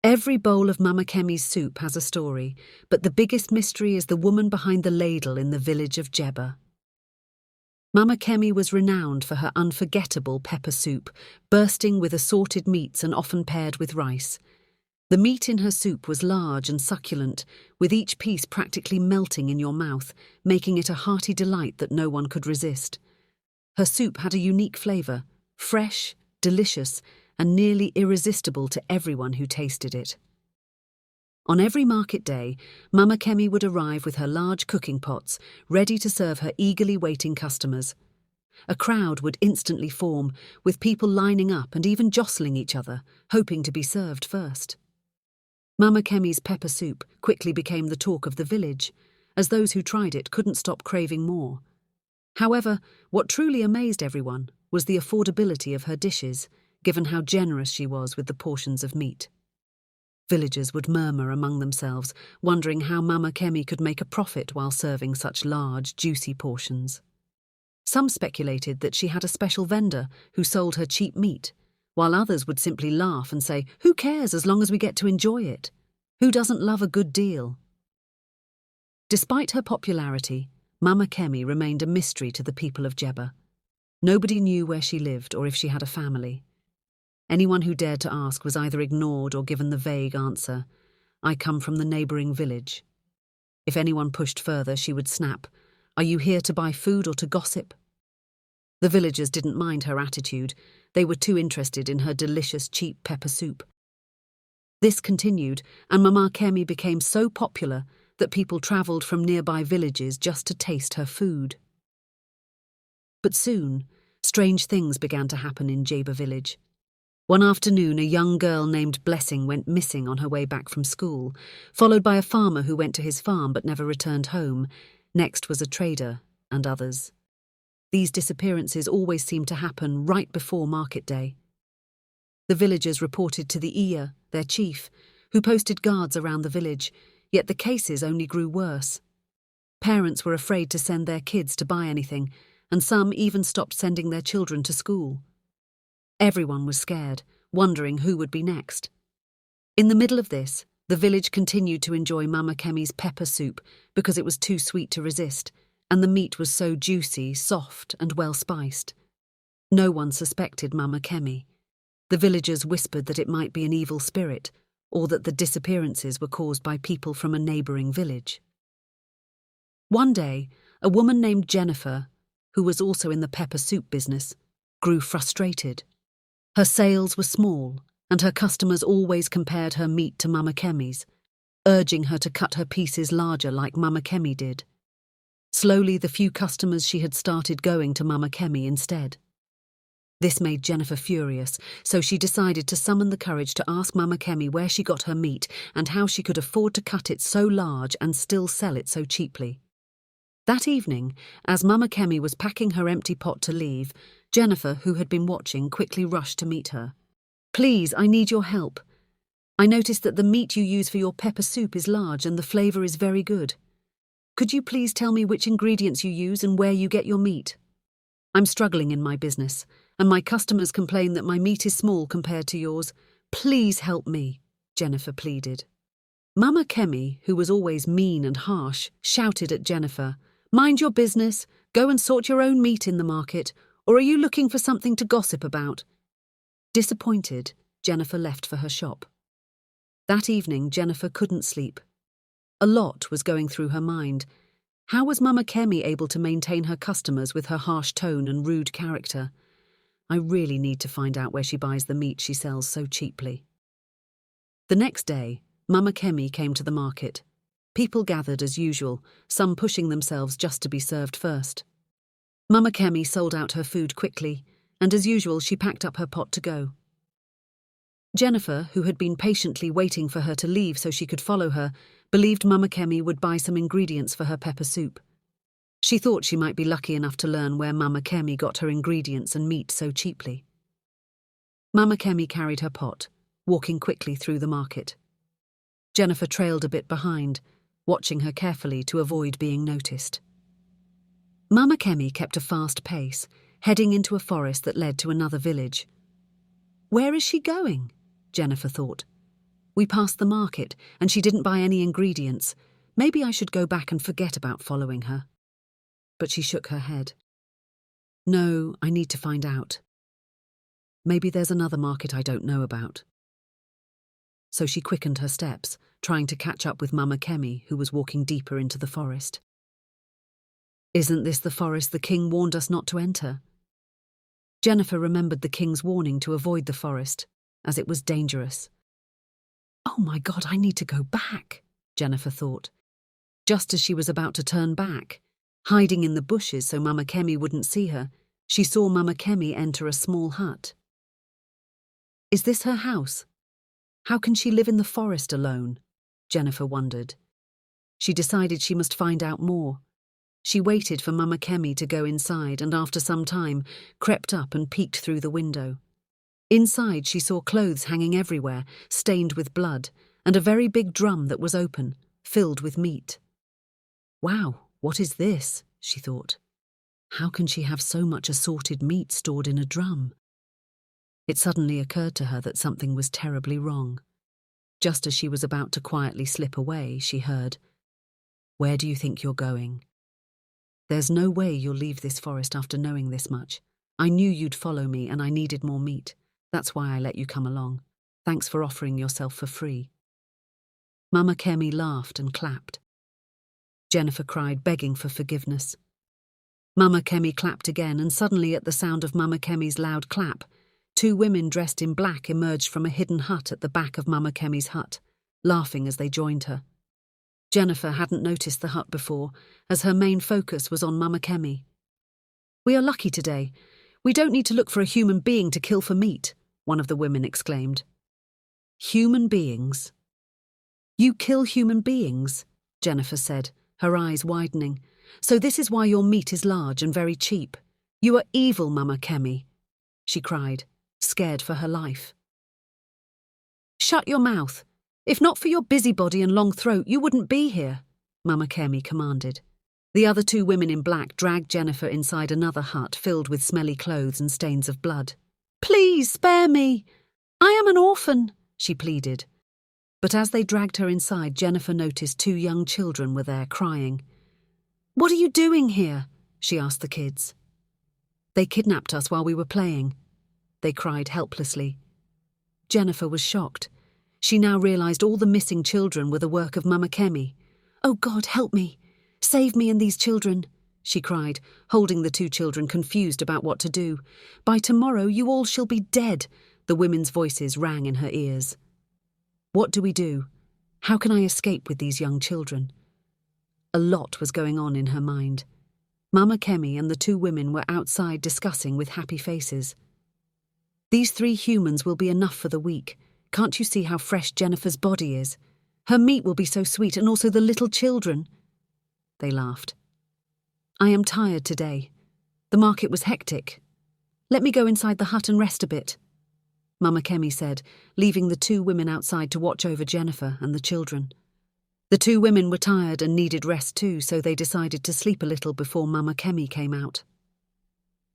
Every bowl of Mama Kemi's soup has a story, but the biggest mystery is the woman behind the ladle in the village of Jeba. Mama Kemi was renowned for her unforgettable pepper soup, bursting with assorted meats and often paired with rice. The meat in her soup was large and succulent, with each piece practically melting in your mouth, making it a hearty delight that no one could resist. Her soup had a unique flavour, fresh, delicious, and nearly irresistible to everyone who tasted it. On every market day, Mama Kemi would arrive with her large cooking pots, ready to serve her eagerly waiting customers. A crowd would instantly form, with people lining up and even jostling each other, hoping to be served first. Mama Kemi's pepper soup quickly became the talk of the village, as those who tried it couldn't stop craving more. However, what truly amazed everyone was the affordability of her dishes, given how generous she was with the portions of meat. Villagers would murmur among themselves, wondering how Mama Kemi could make a profit while serving such large, juicy portions. Some speculated that she had a special vendor who sold her cheap meat, while others would simply laugh and say, "Who cares as long as we get to enjoy it? Who doesn't love a good deal?" Despite her popularity, Mama Kemi remained a mystery to the people of Jeba. Nobody knew where she lived or if she had a family. Anyone who dared to ask was either ignored or given the vague answer, "I come from the neighbouring village." If anyone pushed further, she would snap, "Are you here to buy food or to gossip?" The villagers didn't mind her attitude. They were too interested in her delicious cheap pepper soup. This continued, and Mama Kemi became so popular that people travelled from nearby villages just to taste her food. But soon, strange things began to happen in Jeba village. One afternoon, a young girl named Blessing went missing on her way back from school, followed by a farmer who went to his farm but never returned home. Next was a trader, and others. These disappearances always seemed to happen right before market day. The villagers reported to the Iya, their chief, who posted guards around the village, yet the cases only grew worse. Parents were afraid to send their kids to buy anything, and some even stopped sending their children to school. Everyone was scared, wondering who would be next. In the middle of this, the village continued to enjoy Mama Kemi's pepper soup because it was too sweet to resist, and the meat was so juicy, soft, and well-spiced. No one suspected Mama Kemi. The villagers whispered that it might be an evil spirit, or that the disappearances were caused by people from a neighbouring village. One day, a woman named Jennifer, who was also in the pepper soup business, grew frustrated. Her sales were small, and her customers always compared her meat to Mama Kemi's, urging her to cut her pieces larger like Mama Kemi did. Slowly, the few customers she had started going to Mama Kemi instead. This made Jennifer furious, so she decided to summon the courage to ask Mama Kemi where she got her meat and how she could afford to cut it so large and still sell it so cheaply. That evening, as Mama Kemi was packing her empty pot to leave, Jennifer, who had been watching, quickly rushed to meet her. "Please, I need your help. I noticed that the meat you use for your pepper soup is large and the flavour is very good. Could you please tell me which ingredients you use and where you get your meat? I'm struggling in my business, and my customers complain that my meat is small compared to yours. Please help me," Jennifer pleaded. Mama Kemi, who was always mean and harsh, shouted at Jennifer, "Mind your business, go and sort your own meat in the market, or are you looking for something to gossip about?" Disappointed, Jennifer left for her shop. That evening, Jennifer couldn't sleep. A lot was going through her mind. How was Mama Kemi able to maintain her customers with her harsh tone and rude character? I really need to find out where she buys the meat she sells so cheaply. The next day, Mama Kemi came to the market. People gathered as usual, some pushing themselves just to be served first. Mama Kemi sold out her food quickly, and as usual she packed up her pot to go. Jennifer, who had been patiently waiting for her to leave so she could follow her, believed Mama Kemi would buy some ingredients for her pepper soup. She thought she might be lucky enough to learn where Mama Kemi got her ingredients and meat so cheaply. Mama Kemi carried her pot, walking quickly through the market. Jennifer trailed a bit behind, watching her carefully to avoid being noticed. Mama Kemi kept a fast pace, heading into a forest that led to another village. Where is she going? Jennifer thought. We passed the market, and she didn't buy any ingredients. Maybe I should go back and forget about following her. But she shook her head. No, I need to find out. Maybe there's another market I don't know about. So she quickened her steps, trying to catch up with Mama Kemi, who was walking deeper into the forest. Isn't this the forest the king warned us not to enter? Jennifer remembered the king's warning to avoid the forest, as it was dangerous. Oh my God, I need to go back, Jennifer thought. Just as she was about to turn back, hiding in the bushes so Mama Kemi wouldn't see her, she saw Mama Kemi enter a small hut. Is this her house? How can she live in the forest alone? Jennifer wondered. She decided she must find out more. She waited for Mama Kemi to go inside and after some time crept up and peeked through the window. Inside she saw clothes hanging everywhere, stained with blood, and a very big drum that was open, filled with meat. Wow, what is this? She thought. How can she have so much assorted meat stored in a drum? It suddenly occurred to her that something was terribly wrong. Just as she was about to quietly slip away, she heard, "Where do you think you're going? There's no way you'll leave this forest after knowing this much. I knew you'd follow me and I needed more meat. That's why I let you come along. Thanks for offering yourself for free." Mama Kemi laughed and clapped. Jennifer cried, begging for forgiveness. Mama Kemi clapped again, and suddenly at the sound of Mama Kemi's loud clap, 2 women dressed in black emerged from a hidden hut at the back of Mama Kemi's hut, laughing as they joined her. Jennifer hadn't noticed the hut before, as her main focus was on Mama Kemi. "We are lucky today. We don't need to look for a human being to kill for meat," one of the women exclaimed. "Human beings? You kill human beings?" Jennifer said, her eyes widening. "So this is why your meat is large and very cheap. You are evil, Mama Kemi," she cried, scared for her life. "Shut your mouth. If not for your busybody and long throat, you wouldn't be here," Mama Kemi commanded. The other 2 women in black dragged Jennifer inside another hut filled with smelly clothes and stains of blood. "Please spare me. I am an orphan," she pleaded. But as they dragged her inside, Jennifer noticed 2 young children were there crying. "What are you doing here?" she asked the kids. "They kidnapped us while we were playing," they cried helplessly. Jennifer was shocked. She now realized all the missing children were the work of Mama Kemi. "Oh God, help me! Save me and these children!" she cried, holding the 2 children, confused about what to do. "By tomorrow you all shall be dead," the women's voices rang in her ears. What do we do? How can I escape with these young children? A lot was going on in her mind. Mama Kemi and the 2 women were outside discussing with happy faces. "These 3 humans will be enough for the week. Can't you see how fresh Jennifer's body is? Her meat will be so sweet, and also the little children." They laughed. "I am tired today. The market was hectic. Let me go inside the hut and rest a bit," Mama Kemi said, leaving the 2 women outside to watch over Jennifer and the children. The 2 women were tired and needed rest too, so they decided to sleep a little before Mama Kemi came out.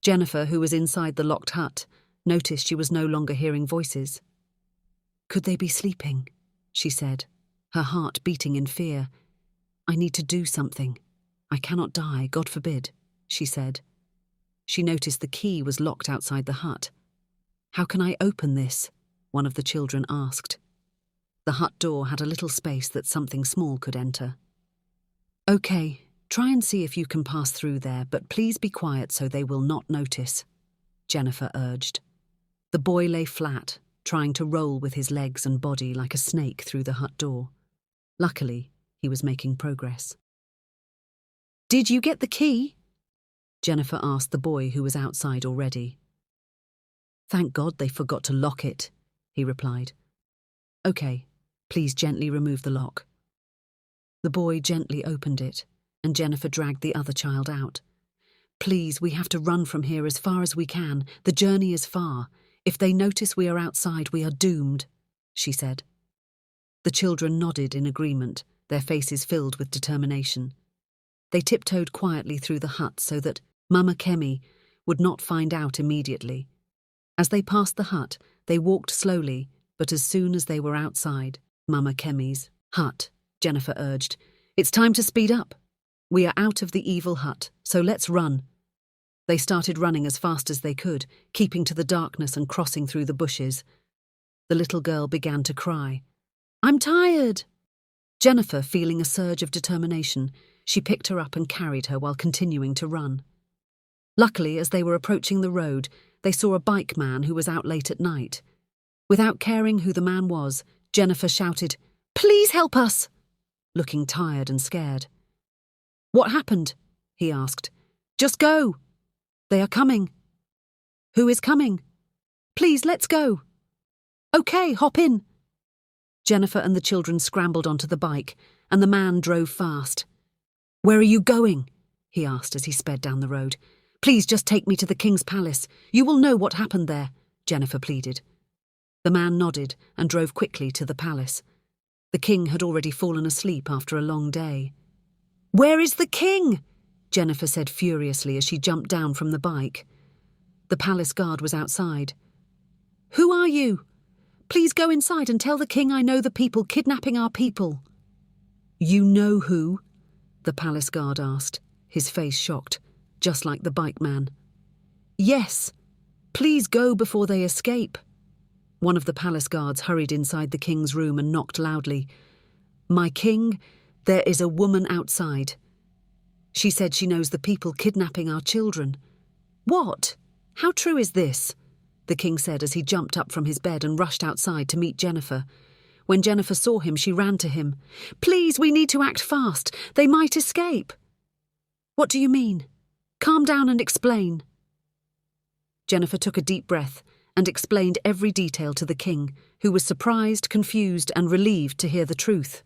Jennifer, who was inside the locked hut, noticed she was no longer hearing voices. "Could they be sleeping?" she said, her heart beating in fear. "I need to do something. I cannot die, God forbid," she said. She noticed the key was locked outside the hut. "How can I open this?" one of the children asked. The hut door had a little space that something small could enter. "Okay, try and see if you can pass through there, but please be quiet so they will not notice," Jennifer urged. The boy lay flat, trying to roll with his legs and body like a snake through the hut door. Luckily, he was making progress. "Did you get the key?" Jennifer asked the boy who was outside already. "Thank God they forgot to lock it," he replied. "Okay, please gently remove the lock." The boy gently opened it, and Jennifer dragged the other child out. "Please, we have to run from here as far as we can. The journey is far. If they notice we are outside, we are doomed," she said. The children nodded in agreement, their faces filled with determination. They tiptoed quietly through the hut so that Mama Kemi would not find out immediately. As they passed the hut, they walked slowly, but as soon as they were outside, Mama Kemi's hut, Jennifer urged. It's time to speed up. We are out of the evil hut, so let's run. They started running as fast as they could, keeping to the darkness and crossing through the bushes. The little girl began to cry. I'm tired. Jennifer, feeling a surge of determination, she picked her up and carried her while continuing to run. Luckily, as they were approaching the road, they saw a bike man who was out late at night. Without caring who the man was, Jennifer shouted, Please help us! Looking tired and scared. What happened? He asked. Just go. They are coming. Who is coming? Please, let's go. Okay, hop in. Jennifer and the children scrambled onto the bike, and the man drove fast. Where are you going? He asked as he sped down the road. Please just take me to the king's palace. You will know what happened there, Jennifer pleaded. The man nodded and drove quickly to the palace. The king had already fallen asleep after a long day. Where is the king? Jennifer said furiously as she jumped down from the bike. The palace guard was outside. Who are you? Please go inside and tell the king I know the people kidnapping our people. You know who? The palace guard asked, his face shocked, just like the bike man. Yes. Please go before they escape. One of the palace guards hurried inside the king's room and knocked loudly. My king, there is a woman outside. She said she knows the people kidnapping our children. What? How true is this? The king said as he jumped up from his bed and rushed outside to meet Jennifer. When Jennifer saw him, she ran to him. Please, we need to act fast. They might escape. What do you mean? Calm down and explain. Jennifer took a deep breath and explained every detail to the king, who was surprised, confused, and relieved to hear the truth.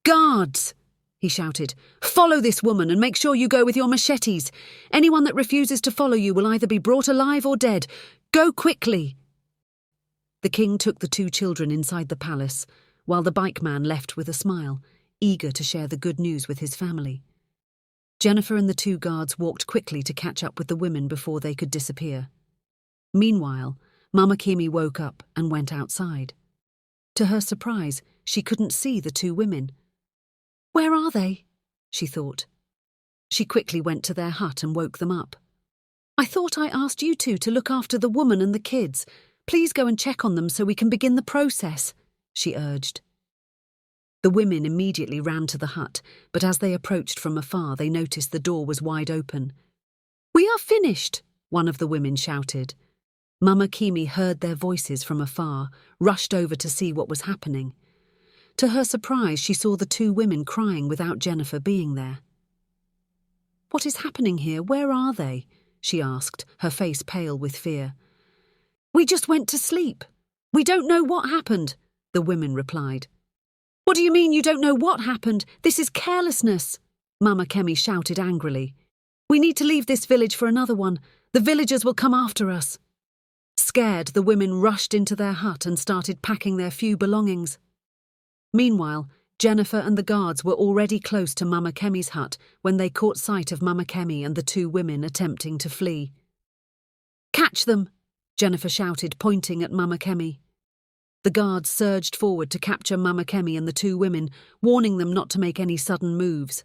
Guards! He shouted. Follow this woman and make sure you go with your machetes. Anyone that refuses to follow you will either be brought alive or dead. Go quickly! The king took the two children inside the palace, while the bike man left with a smile, eager to share the good news with his family. Jennifer and the two guards walked quickly to catch up with the women before they could disappear. Meanwhile, Mama Kemi woke up and went outside. To her surprise, she couldn't see the two women. Where are they? She thought. She quickly went to their hut and woke them up. I thought I asked you two to look after the woman and the kids. Please go and check on them so we can begin the process, she urged. The women immediately ran to the hut, but as they approached from afar, they noticed the door was wide open. We are finished, one of the women shouted. Mama Kemi heard their voices from afar, rushed over to see what was happening. To her surprise, she saw the two women crying without Jennifer being there. What is happening here? Where are they? She asked, her face pale with fear. We just went to sleep. We don't know what happened, the women replied. What do you mean you don't know what happened? This is carelessness, Mama Kemi shouted angrily. We need to leave this village for another one. The villagers will come after us. Scared, the women rushed into their hut and started packing their few belongings. Meanwhile, Jennifer and the guards were already close to Mama Kemi's hut when they caught sight of Mama Kemi and the two women attempting to flee. Catch them! Jennifer shouted, pointing at Mama Kemi. The guards surged forward to capture Mama Kemi and the two women, warning them not to make any sudden moves.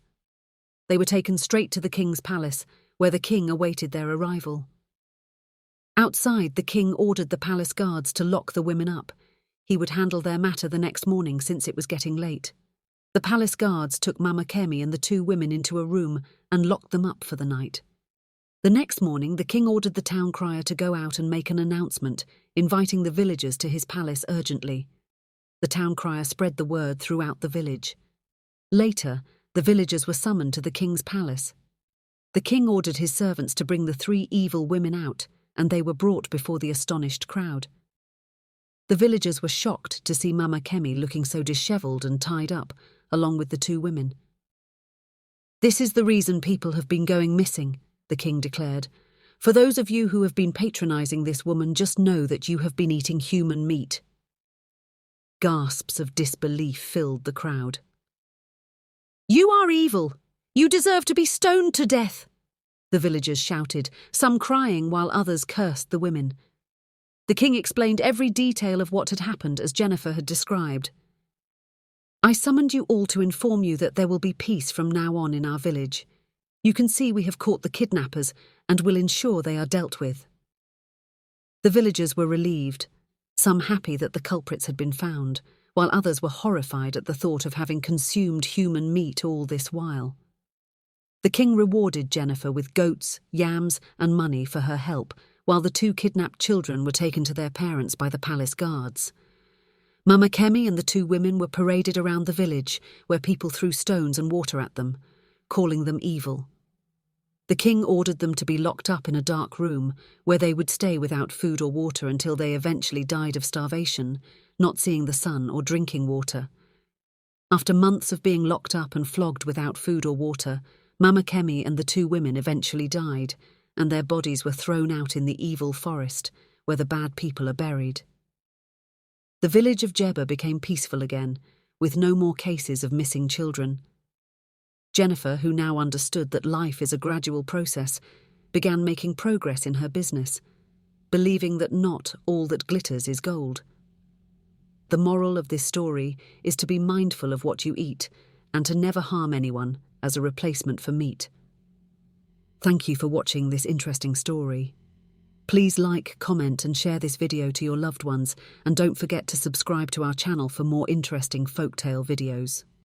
They were taken straight to the king's palace, where the king awaited their arrival. Outside, the king ordered the palace guards to lock the women up. He would handle their matter the next morning since it was getting late. The palace guards took Mama Kemi and the two women into a room and locked them up for the night. The next morning, the king ordered the town crier to go out and make an announcement, inviting the villagers to his palace urgently. The town crier spread the word throughout the village. Later, the villagers were summoned to the king's palace. The king ordered his servants to bring the three evil women out, and they were brought before the astonished crowd. The villagers were shocked to see Mama Kemi looking so dishevelled and tied up, along with the two women. This is the reason people have been going missing, the king declared. For those of you who have been patronising this woman, just know that you have been eating human meat. Gasps of disbelief filled the crowd. You are evil! You deserve to be stoned to death! The villagers shouted, some crying while others cursed the women. The king explained every detail of what had happened as Jennifer had described. I summoned you all to inform you that there will be peace from now on in our village. You can see we have caught the kidnappers and will ensure they are dealt with." The villagers were relieved, some happy that the culprits had been found, while others were horrified at the thought of having consumed human meat all this while. The king rewarded Jennifer with goats, yams, and money for her help, while the 2 kidnapped children were taken to their parents by the palace guards. Mama Kemi and the 2 women were paraded around the village, where people threw stones and water at them, calling them evil. The king ordered them to be locked up in a dark room, where they would stay without food or water until they eventually died of starvation, not seeing the sun or drinking water. After months of being locked up and flogged without food or water, Mama Kemi and the 2 women eventually died, and their bodies were thrown out in the evil forest, where the bad people are buried. The village of Jeba became peaceful again, with no more cases of missing children. Jennifer, who now understood that life is a gradual process, began making progress in her business, believing that not all that glitters is gold. The moral of this story is to be mindful of what you eat and to never harm anyone as a replacement for meat. Thank you for watching this interesting story. Please like, comment and share this video to your loved ones, and don't forget to subscribe to our channel for more interesting folktale videos.